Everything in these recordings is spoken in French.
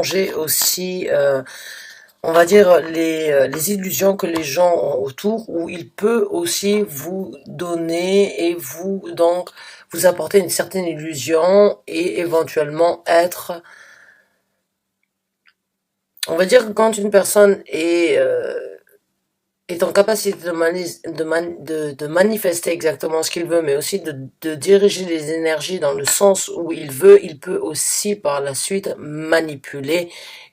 changer aussi, on va dire, les illusions que les gens ont autour, où il peut aussi vous donner et vous, donc, vous apporter une certaine illusion et éventuellement être, on va dire que quand une personne est en capacité de manifester exactement ce qu'il veut, mais aussi de diriger les énergies dans le sens où il veut, il peut aussi par la suite manipuler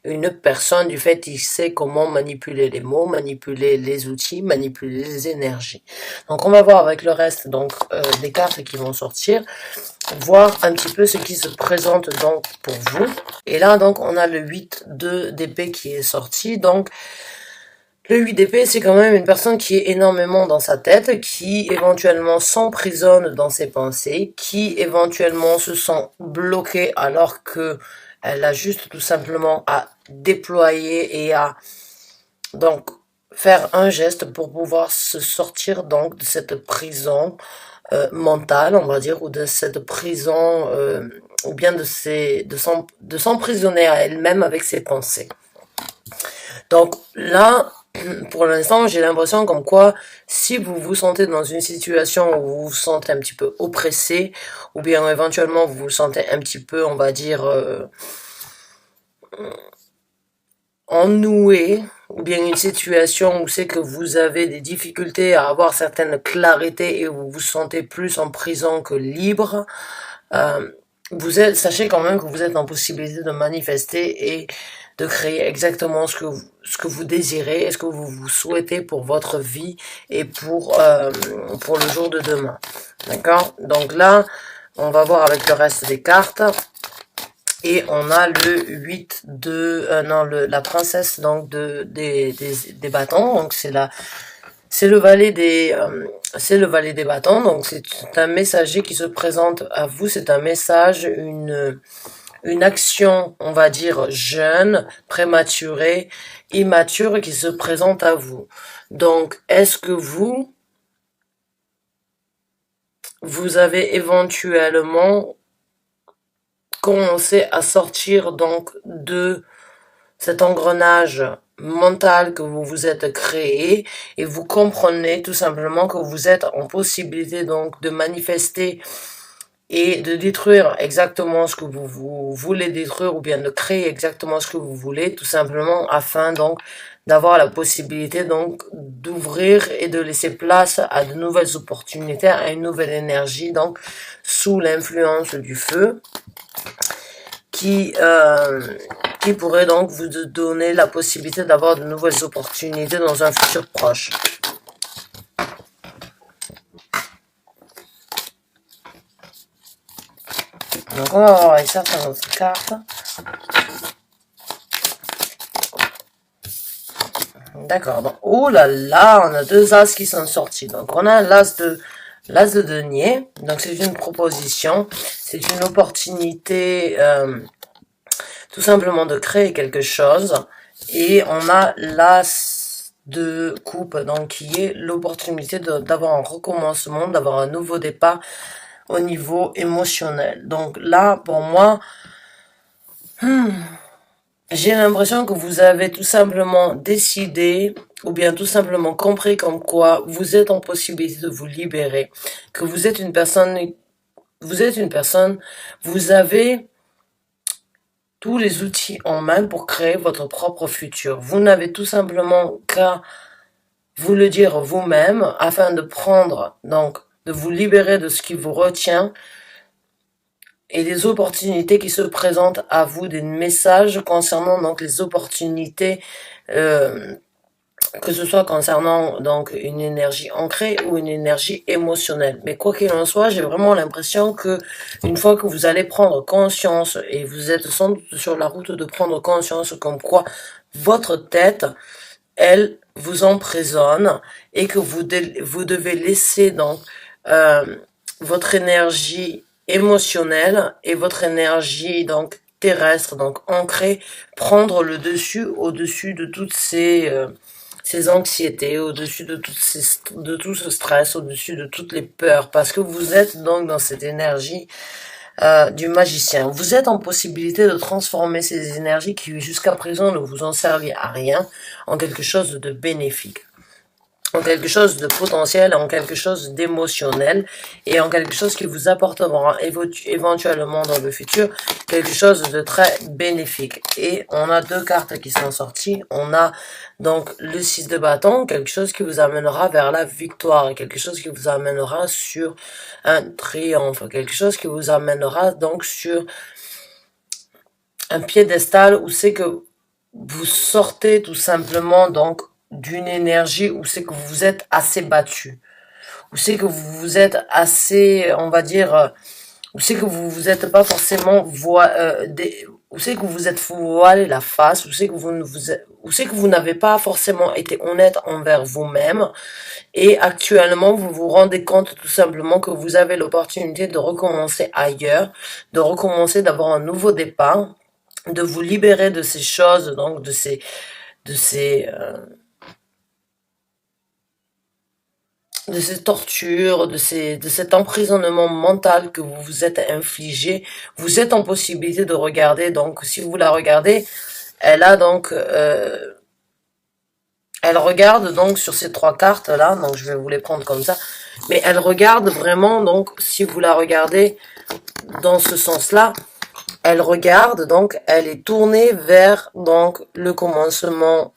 une personne du fait qu'il sait comment manipuler les mots, manipuler les outils, manipuler les énergies. Donc on va voir avec le reste donc des cartes qui vont sortir, voir un petit peu ce qui se présente donc pour vous. Et là donc on a le 8 d'épée qui est sorti, donc le 8 d'épée, c'est quand même une personne qui est énormément dans sa tête, qui éventuellement s'emprisonne dans ses pensées, qui éventuellement se sent bloquée alors que elle a juste tout simplement à déployer et à donc faire un geste pour pouvoir se sortir donc de cette prison mentale, on va dire, ou de cette prison ou bien de s'emprisonner à elle-même avec ses pensées. Donc là, pour l'instant, j'ai l'impression comme quoi, si vous vous sentez dans une situation où vous vous sentez un petit peu oppressé, ou bien éventuellement vous vous sentez un petit peu, on va dire, ennuyé, ou bien une situation où c'est que vous avez des difficultés à avoir certaines clarités et vous vous sentez plus en prison que libre, sachez quand même que vous êtes en possibilité de manifester et de créer exactement ce que vous désirez et ce que vous souhaitez pour votre vie et pour le jour de demain. D'accord? Donc là, on va voir avec le reste des cartes. Et on a le 8 de... non, la princesse donc des bâtons. Donc c'est le valet des bâtons, donc c'est un messager qui se présente à vous, c'est un message, une action, on va dire, jeune, prématurée, immature, qui se présente à vous. Donc, est-ce que vous avez éventuellement commencé à sortir donc de cet engrenage mental que vous vous êtes créé et vous comprenez tout simplement que vous êtes en possibilité donc de manifester et de détruire exactement ce que vous voulez détruire ou bien de créer exactement ce que vous voulez tout simplement afin donc d'avoir la possibilité donc d'ouvrir et de laisser place à de nouvelles opportunités, à une nouvelle énergie donc sous l'influence du feu qui pourrait donc vous donner la possibilité d'avoir de nouvelles opportunités dans un futur proche. Donc on va voir avec certaines autres cartes. D'accord, donc oh là là, on a deux as qui sont sortis. Donc on a l'as de denier, donc c'est une proposition, c'est une opportunité tout simplement de créer quelque chose. Et on a l'as de coupe, donc qui est l'opportunité d'avoir un recommencement, d'avoir un nouveau départ au niveau émotionnel. Donc là, pour moi, j'ai l'impression que vous avez tout simplement décidé ou bien tout simplement compris comme quoi vous êtes en possibilité de vous libérer, que vous êtes une personne, vous avez tous les outils en main pour créer votre propre futur. Vous n'avez tout simplement qu'à vous le dire vous-même afin de prendre, donc, de vous libérer de ce qui vous retient et des opportunités qui se présentent à vous, des messages concernant donc les opportunités, que ce soit concernant donc une énergie ancrée ou une énergie émotionnelle. Mais quoi qu'il en soit, j'ai vraiment l'impression que une fois que vous allez prendre conscience et vous êtes sans doute sur la route de prendre conscience comme quoi votre tête, elle vous emprisonne et que vous devez laisser donc votre énergie émotionnelle et votre énergie donc terrestre, donc ancrée, prendre le dessus au-dessus de toutes ces anxiétés, au-dessus de de tout ce stress, au-dessus de toutes les peurs, parce que vous êtes donc dans cette énergie du magicien. Vous êtes en possibilité de transformer ces énergies qui jusqu'à présent ne vous ont servi à rien en quelque chose de bénéfique, en quelque chose de potentiel, en quelque chose d'émotionnel et en quelque chose qui vous apportera éventuellement dans le futur quelque chose de très bénéfique. Et on a deux cartes qui sont sorties. On a donc le 6 de bâton, quelque chose qui vous amènera vers la victoire, quelque chose qui vous amènera sur un triomphe, quelque chose qui vous amènera donc sur un piédestal où c'est que vous sortez tout simplement donc d'une énergie où c'est que vous êtes assez battu, où c'est que vous êtes assez, on va dire, où c'est que vous êtes pas forcément où c'est que vous êtes voilé la face, où c'est que où c'est que vous n'avez pas forcément été honnête envers vous-même, et actuellement vous vous rendez compte tout simplement que vous avez l'opportunité de recommencer ailleurs, de recommencer, d'avoir un nouveau départ, de vous libérer de ces choses, donc de ces tortures, de cet emprisonnement mental que vous vous êtes infligé. Vous êtes en possibilité de regarder, donc si vous la regardez, elle a donc, elle regarde donc sur ces trois cartes là, donc je vais vous les prendre comme ça, mais elle regarde vraiment, donc si vous la regardez dans ce sens-là, elle regarde, donc elle est tournée vers donc le commencement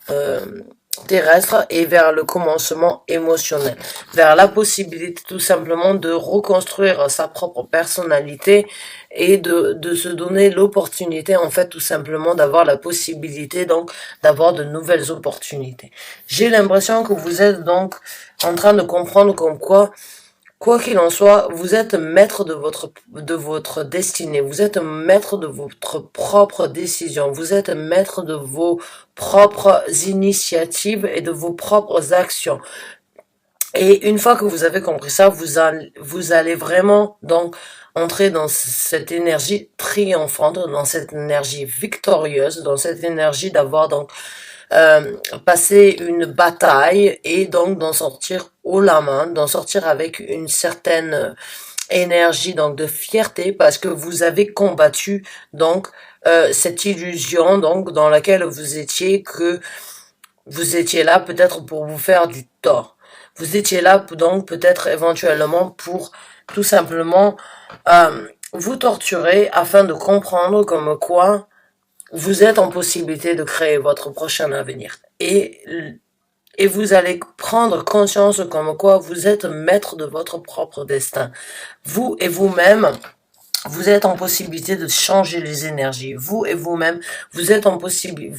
terrestre et vers le commencement émotionnel, vers la possibilité tout simplement de reconstruire sa propre personnalité et de se donner l'opportunité, en fait, tout simplement d'avoir la possibilité donc d'avoir de nouvelles opportunités. J'ai l'impression que vous êtes donc en train de comprendre comme quoi qu'il en soit, vous êtes maître de votre destinée, vous êtes maître de votre propre décision, vous êtes maître de vos propres initiatives et de vos propres actions. Et une fois que vous avez compris ça, vous allez vraiment donc entrer dans cette énergie triomphante, dans cette énergie victorieuse, dans cette énergie d'avoir donc passer une bataille et donc d'en sortir haut la main, d'en sortir avec une certaine énergie donc de fierté parce que vous avez combattu donc cette illusion donc dans laquelle vous étiez, que vous étiez là peut-être pour vous faire du tort. Vous étiez là donc peut-être éventuellement pour tout simplement vous torturer afin de comprendre comme quoi vous êtes en possibilité de créer votre prochain avenir. Et vous allez prendre conscience comme quoi vous êtes maître de votre propre destin. Vous et vous-même, vous êtes en possibilité de changer les énergies. Vous et vous-même, vous êtes en possibilité,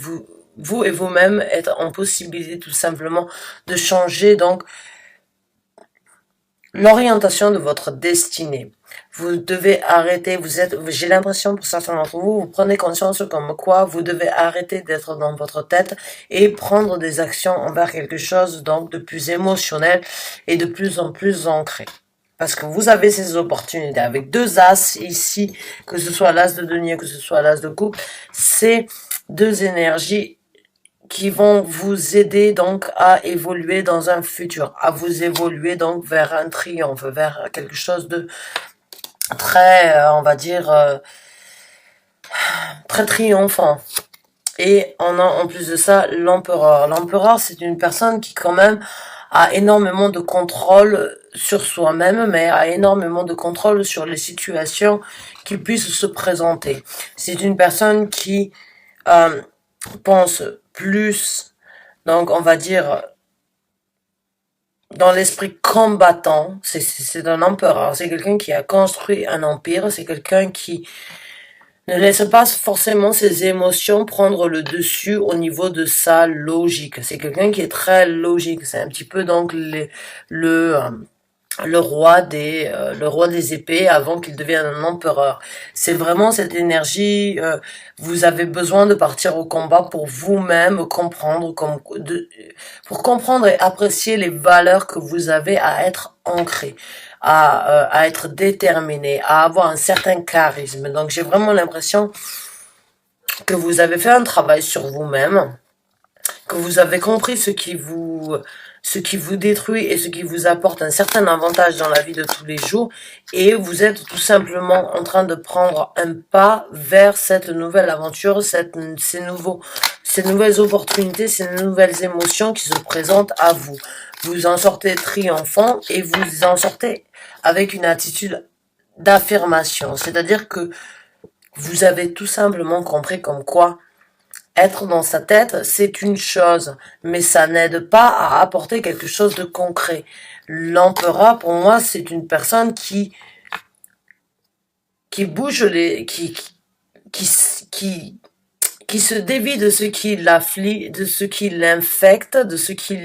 vous et vous-même êtes en possibilité tout simplement de changer donc l'orientation de votre destinée. Vous devez arrêter, j'ai l'impression pour certains d'entre vous, vous prenez conscience comme quoi vous devez arrêter d'être dans votre tête et prendre des actions envers quelque chose donc de plus émotionnel et de plus en plus ancré. Parce que vous avez ces opportunités avec deux as ici, que ce soit l'as de denier, que ce soit l'as de coupe, c'est deux énergies qui vont vous aider donc à évoluer dans un futur, à vous évoluer donc vers un triomphe, vers quelque chose de très, on va dire, très triomphant. Et on a en plus de ça l'empereur. L'empereur, c'est une personne qui quand même a énormément de contrôle sur soi-même, mais a énormément de contrôle sur les situations qui puissent se présenter. C'est une personne qui pense plus, donc on va dire, dans l'esprit combattant. C'est un empereur, c'est quelqu'un qui a construit un empire, c'est quelqu'un qui ne laisse pas forcément ses émotions prendre le dessus au niveau de sa logique. C'est quelqu'un qui est très logique. C'est un petit peu donc le roi des épées avant qu'il devienne un empereur. C'est vraiment cette énergie. Vous avez besoin de partir au combat pour vous-même comprendre, pour comprendre et apprécier les valeurs que vous avez à être ancrées, à être déterminé, à avoir un certain charisme. Donc j'ai vraiment l'impression que vous avez fait un travail sur vous-même, que vous avez compris ce ce qui vous détruit et ce qui vous apporte un certain avantage dans la vie de tous les jours, et vous êtes tout simplement en train de prendre un pas vers cette nouvelle aventure, ces nouvelles opportunités, ces nouvelles émotions qui se présentent à vous. Vous en sortez triomphant et vous en sortez avec une attitude d'affirmation, c'est-à-dire que vous avez tout simplement compris comme quoi être dans sa tête, c'est une chose, mais ça n'aide pas à apporter quelque chose de concret. L'empereur, pour moi, c'est une personne qui bouge qui, qui, qui se dévie de ce qui l'afflige, de ce qui l'infecte, de ce qui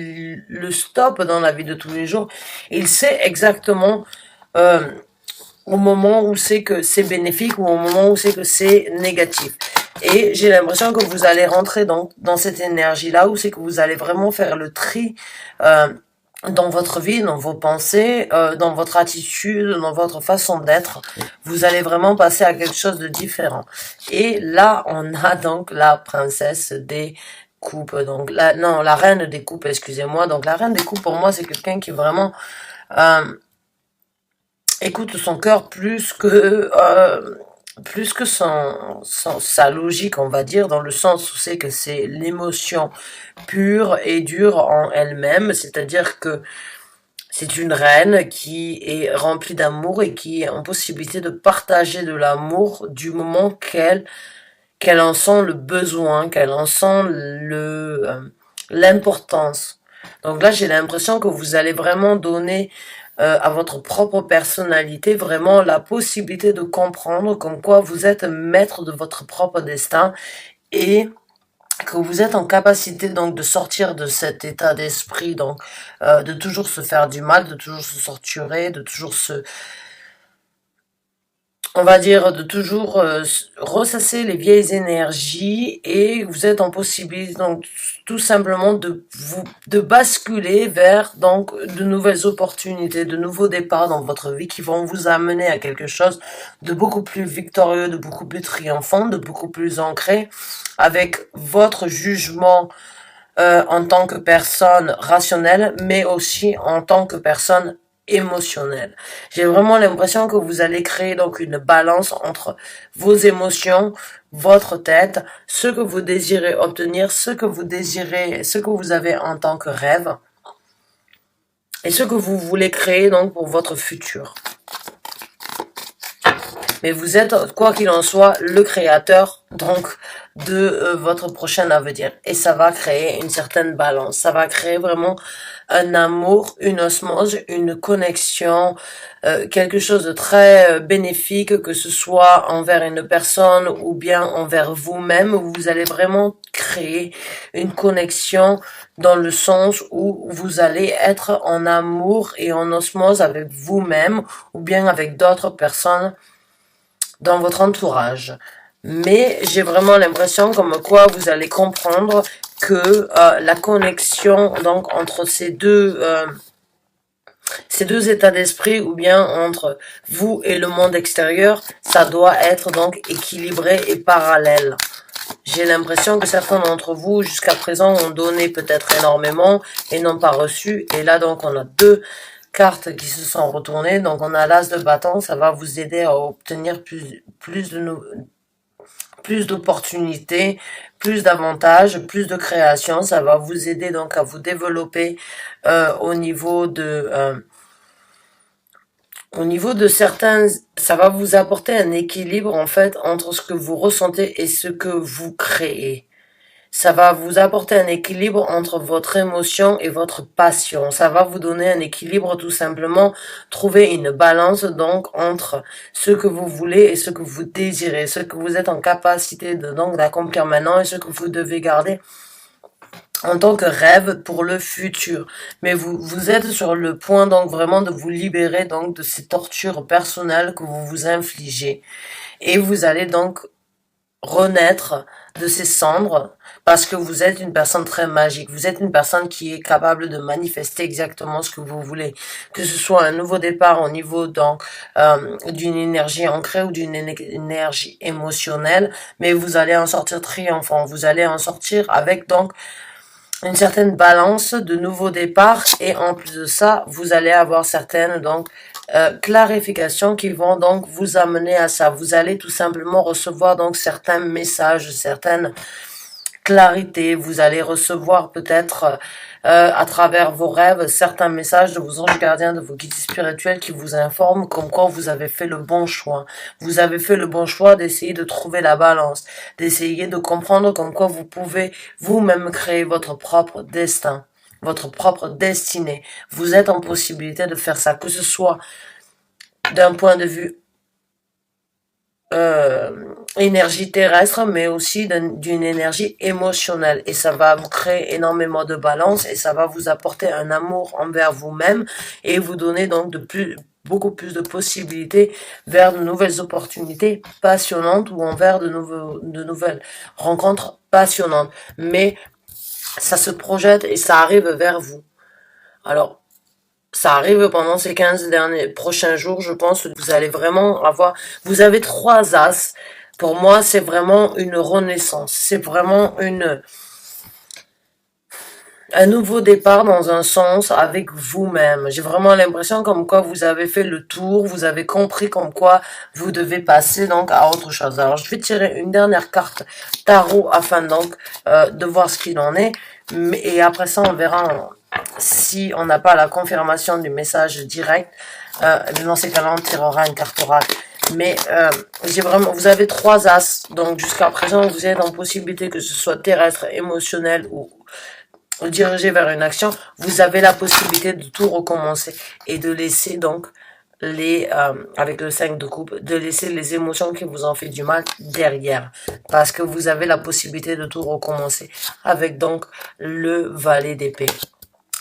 le stoppe dans la vie de tous les jours. Il sait exactement, au moment où c'est que c'est bénéfique ou au moment où c'est que c'est négatif. Et j'ai l'impression que vous allez rentrer dans cette énergie-là, où c'est que vous allez vraiment faire le tri dans votre vie, dans vos pensées, dans votre attitude, dans votre façon d'être. Vous allez vraiment passer à quelque chose de différent. Et là, on a donc la princesse des coupes. Donc la reine des coupes, excusez-moi. Donc la reine des coupes, pour moi, c'est quelqu'un qui vraiment écoute son cœur plus que sa logique, on va dire, dans le sens où c'est que c'est l'émotion pure et dure en elle-même, c'est-à-dire que c'est une reine qui est remplie d'amour et qui est en possibilité de partager de l'amour du moment qu'elle en sent le besoin, qu'elle en sent l'importance. Donc là, j'ai l'impression que vous allez vraiment donner à votre propre personnalité vraiment la possibilité de comprendre comme quoi vous êtes maître de votre propre destin et que vous êtes en capacité donc de sortir de cet état d'esprit, donc de toujours se faire du mal, de toujours se torturer, de toujours on va dire, de toujours ressasser les vieilles énergies, et vous êtes en possibilité donc tout simplement de basculer vers donc de nouvelles opportunités, de nouveaux départs dans votre vie qui vont vous amener à quelque chose de beaucoup plus victorieux, de beaucoup plus triomphant, de beaucoup plus ancré avec votre jugement en tant que personne rationnelle, mais aussi en tant que personne émotionnelle. J'ai vraiment l'impression que vous allez créer donc une balance entre vos émotions, votre tête, ce que vous désirez obtenir, ce que vous désirez, ce que vous avez en tant que rêve, et ce que vous voulez créer donc pour votre futur. Mais vous êtes, quoi qu'il en soit, le créateur donc de votre prochain avenir. Et ça va créer une certaine balance. Ça va créer vraiment un amour, une osmose, une connexion, quelque chose de très bénéfique, que ce soit envers une personne ou bien envers vous-même. Vous allez vraiment créer une connexion dans le sens où vous allez être en amour et en osmose avec vous-même ou bien avec d'autres personnes dans votre entourage. Mais j'ai vraiment l'impression comme quoi vous allez comprendre que la connexion donc entre ces deux états d'esprit, ou bien entre vous et le monde extérieur, ça doit être donc équilibré et parallèle. J'ai l'impression que certains d'entre vous jusqu'à présent ont donné peut-être énormément et n'ont pas reçu, et là donc on a deux cartes qui se sont retournées. Donc on a l'as de bâton, ça va vous aider à obtenir plus d'opportunités, plus d'avantages, plus de création. Ça va vous aider donc à vous développer au niveau de certains, ça va vous apporter un équilibre en fait entre ce que vous ressentez et ce que vous créez. Ça va vous apporter un équilibre entre votre émotion et votre passion. Ça va vous donner un équilibre, tout simplement. Trouver une balance donc entre ce que vous voulez et ce que vous désirez, ce que vous êtes en capacité donc d'accomplir maintenant et ce que vous devez garder en tant que rêve pour le futur. Mais vous êtes sur le point donc vraiment de vous libérer donc de ces tortures personnelles que vous vous infligez. Et vous allez donc renaître de ces cendres, parce que vous êtes une personne très magique. Vous êtes une personne qui est capable de manifester exactement ce que vous voulez. Que ce soit un nouveau départ au niveau donc d'une énergie ancrée ou d'une énergie émotionnelle, mais vous allez en sortir triomphant. Vous allez en sortir avec donc une certaine balance de nouveaux départs et en plus de ça, vous allez avoir certaines donc clarifications qui vont donc vous amener à ça. Vous allez tout simplement recevoir donc certains messages, certaines clarités. Vous allez recevoir peut-être à travers vos rêves certains messages de vos anges gardiens, de vos guides spirituels qui vous informent comme quoi vous avez fait le bon choix. Vous avez fait le bon choix d'essayer de trouver la balance, d'essayer de comprendre comme quoi vous pouvez vous-même créer votre propre destin, votre propre destinée. Vous êtes en possibilité de faire ça, que ce soit d'un point de vue énergie terrestre, mais aussi d'une énergie émotionnelle. Et ça va vous créer énormément de balance et ça va vous apporter un amour envers vous-même et vous donner donc beaucoup plus de possibilités vers de nouvelles opportunités passionnantes ou envers de nouvelles rencontres passionnantes. Mais ça se projette et ça arrive vers vous. Alors, ça arrive pendant ces 15 prochains jours, je pense que vous allez vraiment vous avez 3 as. Pour moi, c'est vraiment une renaissance. C'est vraiment un nouveau départ dans un sens avec vous-même. J'ai vraiment l'impression comme quoi vous avez fait le tour, vous avez compris comme quoi vous devez passer donc à autre chose. Alors, je vais tirer une dernière carte tarot afin donc de voir ce qu'il en est. Et après ça, on verra si on n'a pas la confirmation du message direct. Dans ces cas-là, on tirera une carte oracle. Mais vous avez 3 as. Donc jusqu'à présent, vous êtes en possibilité que ce soit terrestre, émotionnel ou dirigé vers une action. Vous avez la possibilité de tout recommencer et de laisser donc avec le 5 de coupe, de laisser les émotions qui vous ont fait du mal derrière. Parce que vous avez la possibilité de tout recommencer avec donc le valet d'épée.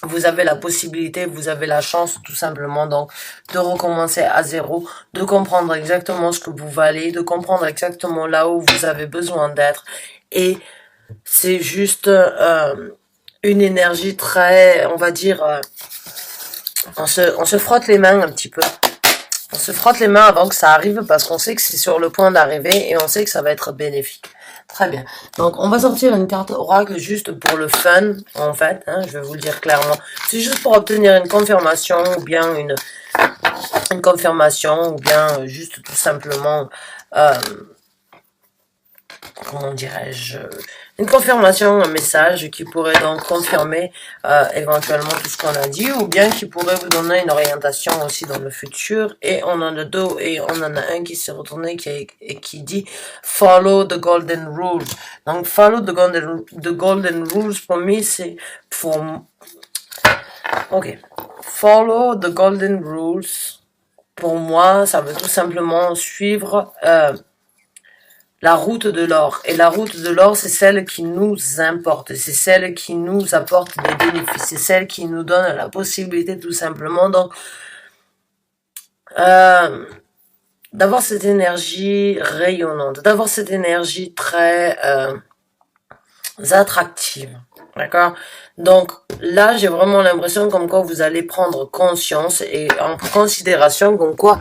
Vous avez la possibilité, vous avez la chance tout simplement donc de recommencer à zéro, de comprendre exactement ce que vous valez, de comprendre exactement là où vous avez besoin d'être. Et c'est juste une énergie très, on va dire, on se frotte les mains un petit peu. On se frotte les mains avant que ça arrive parce qu'on sait que c'est sur le point d'arriver et on sait que ça va être bénéfique. Très bien. Donc, on va sortir une carte oracle juste pour le fun, en fait. Hein, je vais vous le dire clairement. C'est juste pour obtenir une confirmation ou bien une confirmation ou bien juste tout simplement, comment dirais-je, une confirmation, un message qui pourrait donc confirmer éventuellement tout ce qu'on a dit ou bien qui pourrait vous donner une orientation aussi dans le futur. Et on en a deux et on en a un qui s'est retourné qui dit follow the golden rules. Donc follow the golden rules pour moi c'est ok, follow the golden rules pour moi ça veut tout simplement suivre la route de l'or. Et la route de l'or, c'est celle qui nous importe. C'est celle qui nous apporte des bénéfices. C'est celle qui nous donne la possibilité tout simplement donc d'avoir cette énergie rayonnante, d'avoir cette énergie très attractive. D'accord? Donc là, j'ai vraiment l'impression comme quoi vous allez prendre conscience et en considération comme quoi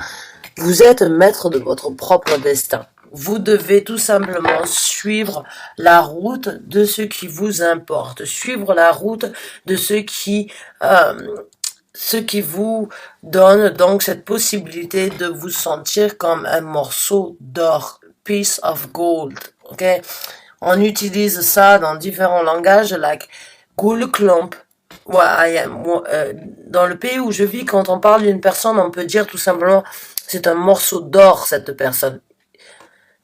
vous êtes maître de votre propre destin. Vous devez tout simplement suivre la route de ce qui vous importe, suivre la route de ce qui vous donne donc cette possibilité de vous sentir comme un morceau d'or, piece of gold, ok? On utilise ça dans différents langages, like Gulklump. Ouais, dans le pays où je vis, quand on parle d'une personne, on peut dire tout simplement, c'est un morceau d'or, cette personne.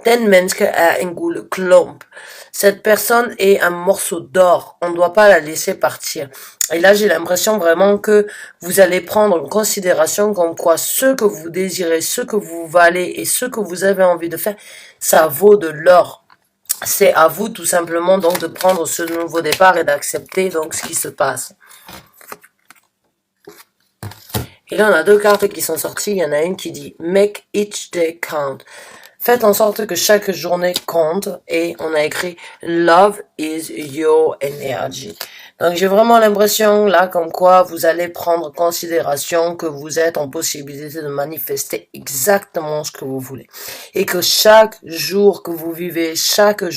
Den Menske est un Gulklump. Cette personne est un morceau d'or. On ne doit pas la laisser partir. Et là, j'ai l'impression vraiment que vous allez prendre en considération comme quoi ce que vous désirez, ce que vous valez et ce que vous avez envie de faire, ça vaut de l'or. C'est à vous tout simplement donc de prendre ce nouveau départ et d'accepter donc ce qui se passe. Et là, on a 2 cartes qui sont sorties. Il y en a une qui dit « Make each day count ». Faites en sorte que chaque journée compte et on a écrit Love is your energy. Donc j'ai vraiment l'impression là comme quoi vous allez prendre en considération que vous êtes en possibilité de manifester exactement ce que vous voulez. Et que chaque jour que vous vivez, chaque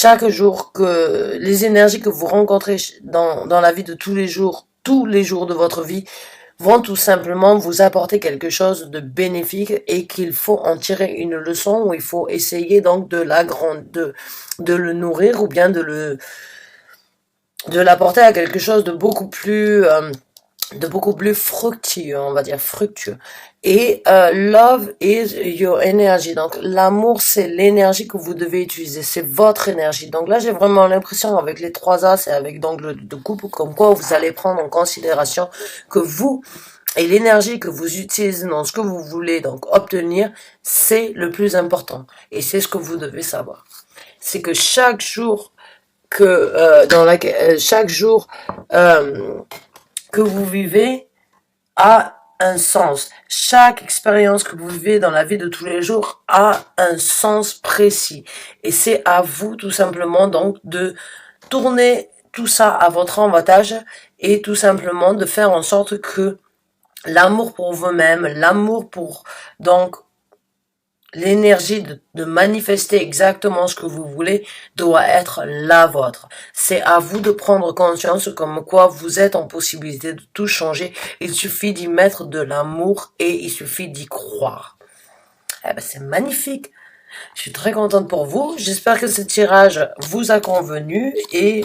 Chaque jour que les énergies que vous rencontrez dans la vie de tous les jours de votre vie, vont tout simplement vous apporter quelque chose de bénéfique et qu'il faut en tirer une leçon où il faut essayer donc de le nourrir ou bien de l'apporter à quelque chose de beaucoup plus fructueux, on va dire fructueux. Et love is your energy. Donc l'amour, c'est l'énergie que vous devez utiliser, c'est votre énergie. Donc là, j'ai vraiment l'impression avec les trois as et avec donc le de couple, comme quoi vous allez prendre en considération que vous et l'énergie que vous utilisez dans ce que vous voulez donc obtenir, c'est le plus important. Et c'est ce que vous devez savoir. C'est que chaque jour chaque jour que vous vivez a un sens. Chaque expérience que vous vivez dans la vie de tous les jours a un sens précis. Et c'est à vous tout simplement donc de tourner tout ça à votre avantage et tout simplement de faire en sorte que l'amour pour vous-même, l'amour pour donc l'énergie de manifester exactement ce que vous voulez doit être la vôtre. C'est à vous de prendre conscience comme quoi vous êtes en possibilité de tout changer. Il suffit d'y mettre de l'amour et il suffit d'y croire. Eh ben, c'est magnifique. Je suis très contente pour vous. J'espère que ce tirage vous a convenu et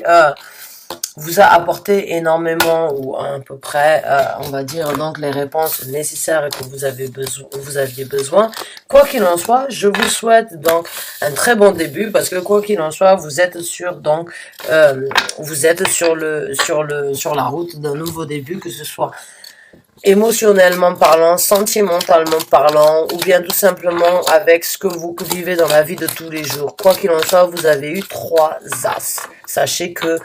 vous a apporté énormément ou à peu près, on va dire donc les réponses nécessaires que vous aviez besoin. Quoi qu'il en soit, je vous souhaite donc un très bon début parce que quoi qu'il en soit, vous êtes sur donc vous êtes sur la route d'un nouveau début, que ce soit émotionnellement parlant, sentimentalement parlant, ou bien tout simplement avec ce que vous vivez dans la vie de tous les jours. Quoi qu'il en soit, vous avez eu 3 as. Sachez que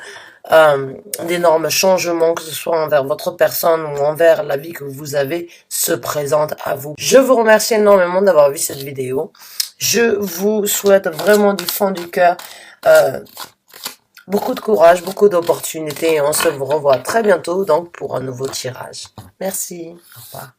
d'énormes changements, que ce soit envers votre personne ou envers la vie que vous avez, se présentent à vous. Je vous remercie énormément d'avoir vu cette vidéo. Je vous souhaite vraiment du fond du cœur beaucoup de courage, beaucoup d'opportunités et on se revoit très bientôt donc pour un nouveau tirage. Merci. Au revoir.